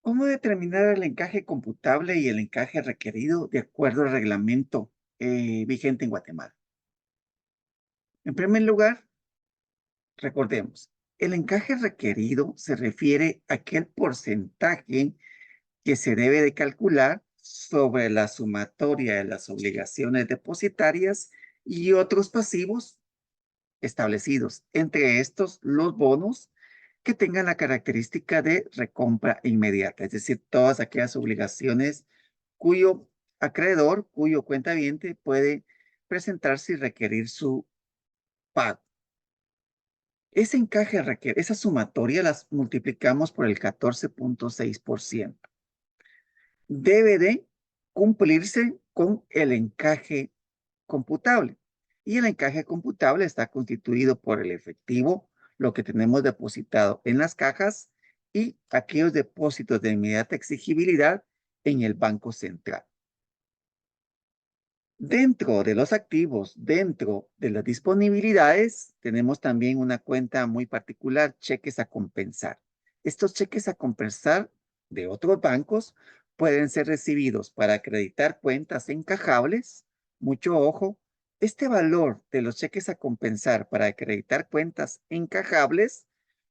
¿Cómo determinar el encaje computable y el encaje requerido de acuerdo al reglamento vigente en Guatemala? En primer lugar, recordemos, el encaje requerido se refiere a aquel porcentaje que se debe de calcular sobre la sumatoria de las obligaciones depositarias y otros pasivos establecidos, entre estos los bonos que tengan la característica de recompra inmediata, es decir, todas aquellas obligaciones cuyo acreedor, cuyo cuentaviente puede presentarse y requerir su pago. Ese encaje requiere, esa sumatoria las multiplicamos por el 14,6%. Debe de cumplirse con el encaje computable. Y el encaje computable está constituido por el efectivo, lo que tenemos depositado en las cajas y aquellos depósitos de inmediata exigibilidad en el Banco Central. Dentro de los activos, dentro de las disponibilidades, tenemos también una cuenta muy particular, cheques a compensar. Estos cheques a compensar de otros bancos pueden ser recibidos para acreditar cuentas encajables. Mucho ojo, este valor de los cheques a compensar para acreditar cuentas encajables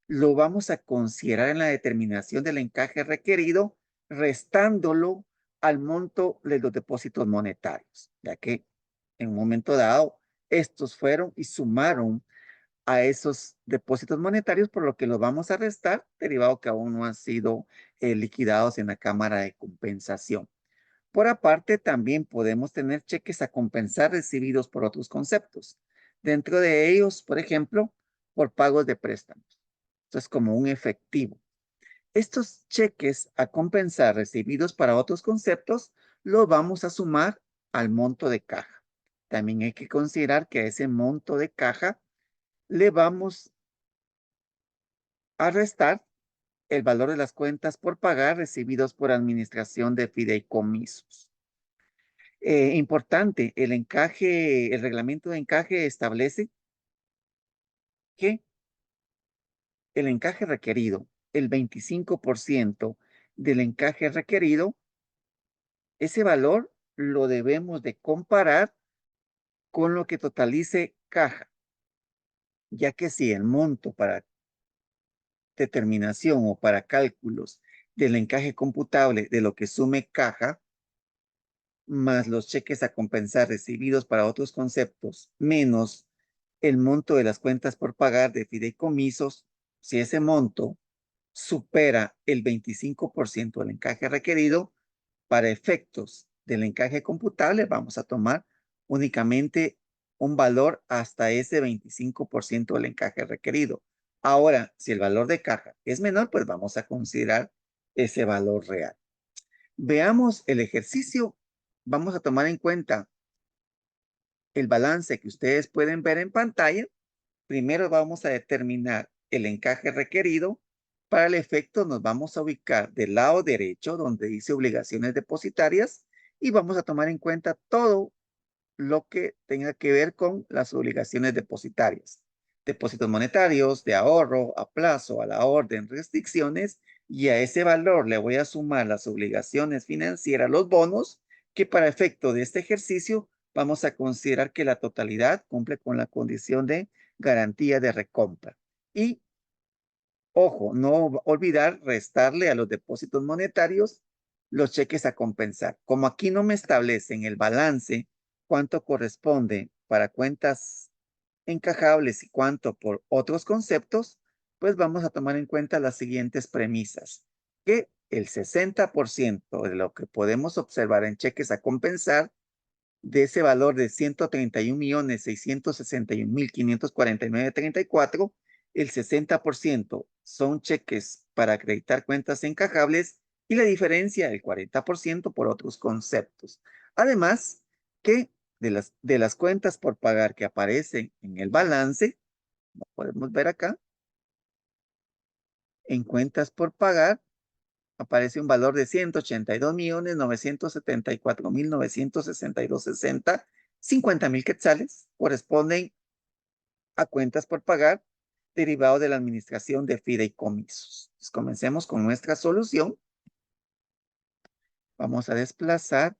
lo vamos a considerar en la determinación del encaje requerido, restándolo al monto de los depósitos monetarios, ya que en un momento dado estos fueron y sumaron a esos depósitos monetarios, por lo que los vamos a restar, derivado que aún no han sido liquidados en la Cámara de Compensación. Por aparte, también podemos tener cheques a compensar recibidos por otros conceptos. Dentro de ellos, por ejemplo, por pagos de préstamos. Esto es como un efectivo. Estos cheques a compensar recibidos para otros conceptos los vamos a sumar al monto de caja. También hay que considerar que a ese monto de caja le vamos a restar el valor de las cuentas por pagar recibidos por administración de fideicomisos. Importante, el reglamento de encaje establece que el encaje requerido, el 25% del encaje requerido, ese valor lo debemos de comparar con lo que totalice caja, ya que si el monto para determinación o para cálculos del encaje computable de lo que sume caja, más los cheques a compensar recibidos para otros conceptos, menos el monto de las cuentas por pagar de fideicomisos, si ese monto supera el 25% del encaje requerido, para efectos del encaje computable vamos a tomar únicamente un valor hasta ese 25% del encaje requerido. Ahora, si el valor de caja es menor, pues vamos a considerar ese valor real. Veamos el ejercicio. Vamos a tomar en cuenta el balance que ustedes pueden ver en pantalla. Primero vamos a determinar el encaje requerido. Para el efecto nos vamos a ubicar del lado derecho donde dice obligaciones depositarias y vamos a tomar en cuenta todo lo que tenga que ver con las obligaciones depositarias. Depósitos monetarios, de ahorro, a plazo, a la orden, restricciones, y a ese valor le voy a sumar las obligaciones financieras, los bonos, que para efecto de este ejercicio vamos a considerar que la totalidad cumple con la condición de garantía de recompra. Y, ojo, no olvidar restarle a los depósitos monetarios los cheques a compensar. Como aquí no me establecen el balance, cuánto corresponde para cuentas encajables y cuánto por otros conceptos, pues vamos a tomar en cuenta las siguientes premisas. Que el 60% de lo que podemos observar en cheques a compensar, de ese valor de 131,661,549,34, el 60% son cheques para acreditar cuentas encajables y la diferencia, el 40% por otros conceptos. Además, que de las cuentas por pagar que aparecen en el balance, como podemos ver acá, en cuentas por pagar, aparece un valor de 182,974,962,60. 50,000 quetzales corresponden a cuentas por pagar derivado de la administración de fideicomisos. Pues comencemos con nuestra solución. Vamos a desplazar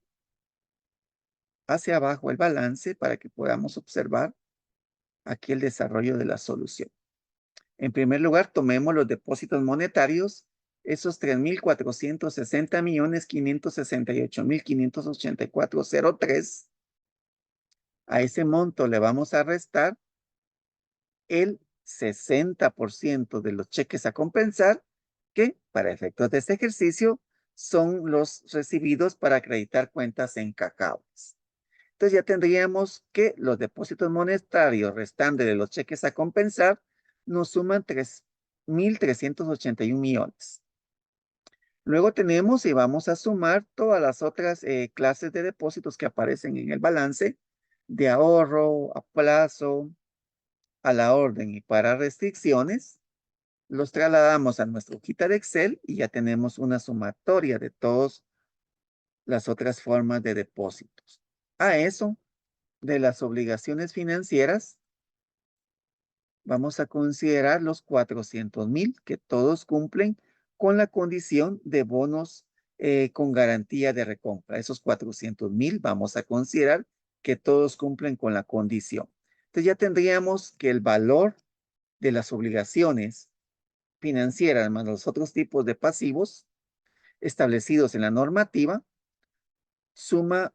hacia abajo el balance para que podamos observar aquí el desarrollo de la solución. En primer lugar, tomemos los depósitos monetarios, esos 3,460,568,584,03. A ese monto le vamos a restar el 60% de los cheques a compensar, que para efectos de este ejercicio son los recibidos para acreditar cuentas encajables. Entonces ya tendríamos que los depósitos monetarios restantes de los cheques a compensar nos suman 3,381 millones. Luego tenemos y vamos a sumar todas las otras clases de depósitos que aparecen en el balance de ahorro, a plazo, a la orden y para restricciones. Los trasladamos a nuestra hojita de Excel y ya tenemos una sumatoria de todas las otras formas de depósitos. A eso, de las obligaciones financieras, vamos a considerar los 400,000 que todos cumplen con la condición de bonos con garantía de recompra. Esos 400,000 vamos a considerar que todos cumplen con la condición. Entonces ya tendríamos que el valor de las obligaciones financieras más los otros tipos de pasivos establecidos en la normativa suma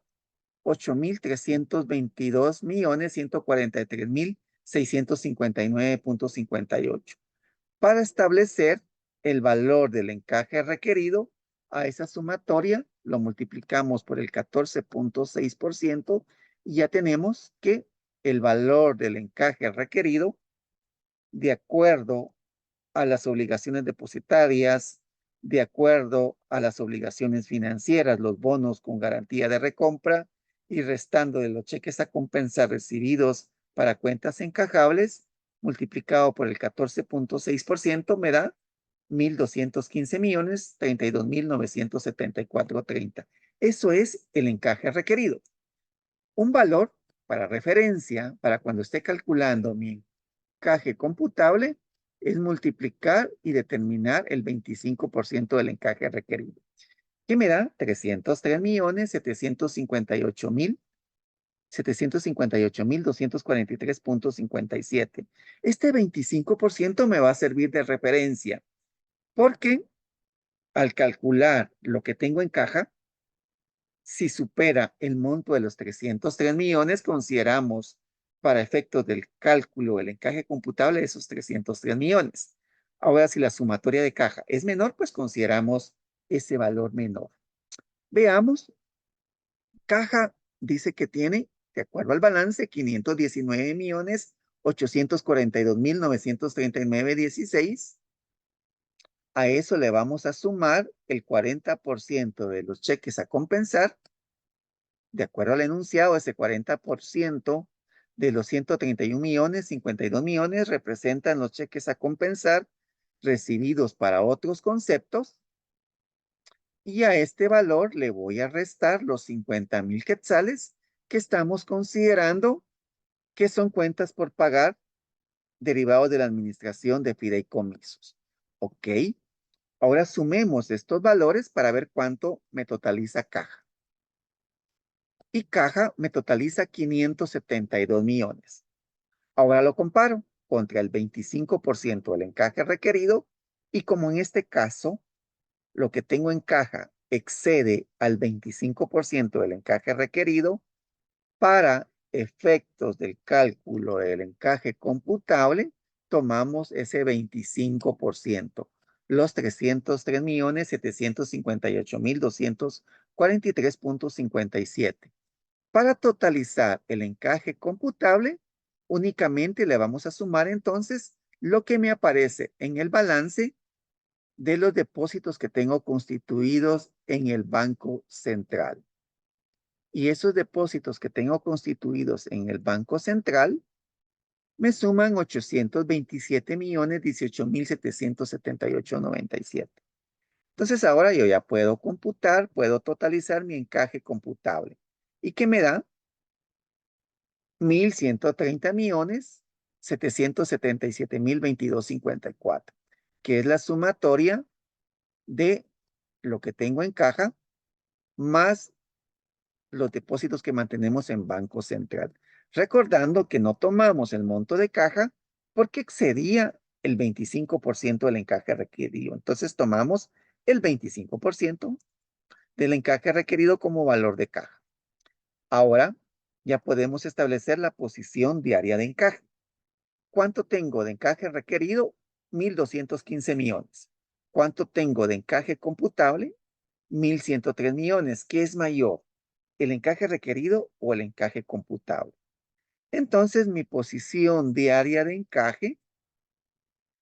8,322,143,659,58 para establecer el valor del encaje requerido. A esa sumatoria lo multiplicamos por el 14,6% y ya tenemos que el valor del encaje requerido, de acuerdo a las obligaciones depositarias, de acuerdo a las obligaciones financieras, los bonos con garantía de recompra y restando de los cheques a compensar recibidos para cuentas encajables, multiplicado por el 14,6% me da 1,215,032,974,30. Eso es el encaje requerido. Un valor para referencia para cuando esté calculando mi encaje computable es multiplicar y determinar el 25% del encaje requerido, que me da 303,758,243,57. Este 25% me va a servir de referencia porque al calcular lo que tengo en caja, si supera el monto de los 303 millones, consideramos para efectos del cálculo del encaje computable esos 303 millones. Ahora, si la sumatoria de caja es menor, pues consideramos ese valor menor. Veamos, caja dice que tiene, de acuerdo al balance, 519,842,939,16. A eso le vamos a sumar el 40% de los cheques a compensar. De acuerdo al enunciado, ese 40% de los 131 millones, 52 millones representan los cheques a compensar recibidos para otros conceptos. Y a este valor le voy a restar los 50,000 quetzales que estamos considerando que son cuentas por pagar derivados de la administración de fideicomisos. Ok, ahora sumemos estos valores para ver cuánto me totaliza caja. Y caja me totaliza 572 millones. Ahora lo comparo contra el 25% del encaje requerido y como en este caso lo que tengo en caja excede al 25% del encaje requerido, para efectos del cálculo del encaje computable, tomamos ese 25%, los 303,758,243,57. Para totalizar el encaje computable, únicamente le vamos a sumar entonces lo que me aparece en el balance de los depósitos que tengo constituidos en el Banco Central. Y esos depósitos que tengo constituidos en el Banco Central me suman 827,018,778,97. Entonces ahora yo ya puedo computar, puedo totalizar mi encaje computable. ¿Y qué me da? 1,130,777,022,54, que es la sumatoria de lo que tengo en caja más los depósitos que mantenemos en Banco Central. Recordando que no tomamos el monto de caja porque excedía el 25% del encaje requerido. Entonces tomamos el 25% del encaje requerido como valor de caja. Ahora ya podemos establecer la posición diaria de encaje. ¿Cuánto tengo de encaje requerido? 1.215 millones. ¿Cuánto tengo de encaje computable? 1.103 millones. ¿Qué es mayor? ¿El encaje requerido o el encaje computable? Entonces, mi posición diaria de encaje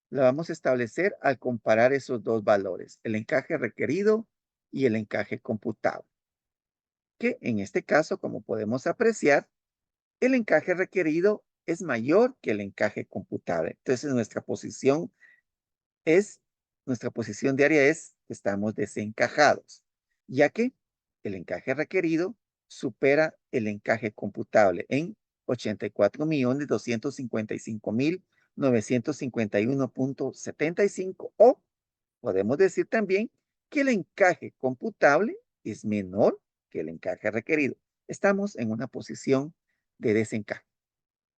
la vamos a establecer al comparar esos dos valores, el encaje requerido y el encaje computable. Que en este caso, como podemos apreciar, el encaje requerido es mayor que el encaje computable. Entonces, es, nuestra posición diaria es, estamos desencajados, ya que el encaje requerido supera el encaje computable en 84.255.951.75 o podemos decir también que el encaje computable es menor que el encaje requerido. Estamos en una posición de desencaje.